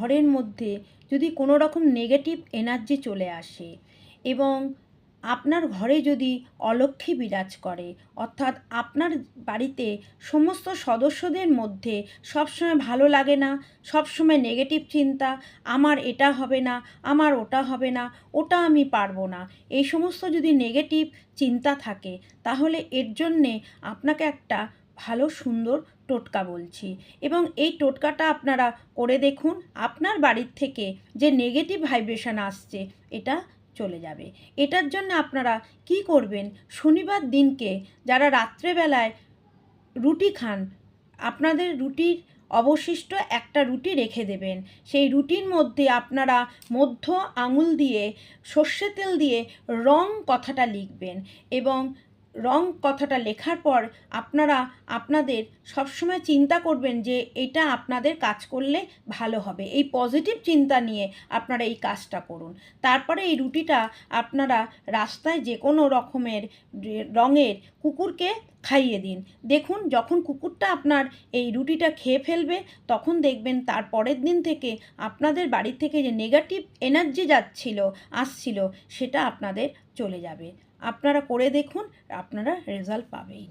ঘরের মধ্যে যদি কোনো রকম নেগেটিভ এনার্জি চলে আসে এবং আপনার ঘরে যদি অলক্ষ্মী বিরাজ করে, অর্থাৎ আপনার বাড়িতে সমস্ত সদস্যদের মধ্যে সবসময় ভালো লাগে না, সবসময় নেগেটিভ চিন্তা, আমার এটা হবে না, আমার ওটা হবে না, ওটা আমি পারবো না, এই সমস্ত যদি নেগেটিভ চিন্তা থাকে, তাহলে এর জন্যে আপনাকে একটা ভালো সুন্দর টোটকা বলছি এবং এই টোটকাটা আপনারা করে দেখুন। আপনার বাড়ির থেকে যে নেগেটিভ ভাইব্রেশন আসছে এটা চলে যাবে। এটার জন্য আপনারা কি করবেন, শনিবার দিনকে যারা রাত্রেবেলায় রুটি খান, আপনাদের রুটির অবশিষ্ট একটা রুটি রেখে দেবেন। সেই রুটির মধ্যে আপনারা মধ্য আঙুল দিয়ে সর্ষে তেল দিয়ে রং কথাটা লিখবেন এবং রং কথাটা লেখার পর আপনারা আপনাদের সবসময় চিন্তা করবেন যে এটা আপনাদের কাজ করলে ভালো হবে, এই পজিটিভ চিন্তা নিয়ে আপনারা এই কাজটা করুন। তারপরে এই রুটিটা আপনারা রাস্তায় যে কোনো রকমের রঙের কুকুরকে খাইয়ে দিন। দেখুন যখন কুকুরটা আপনার এই রুটিটা খেয়ে ফেলবে, তখন দেখবেন তার পরের দিন থেকে আপনাদের বাড়ি থেকে যে নেগেটিভ এনার্জি আসছিল সেটা আপনাদের চলে যাবে। আপনারা করে দেখুন, আপনারা রেজাল্ট পাবেই।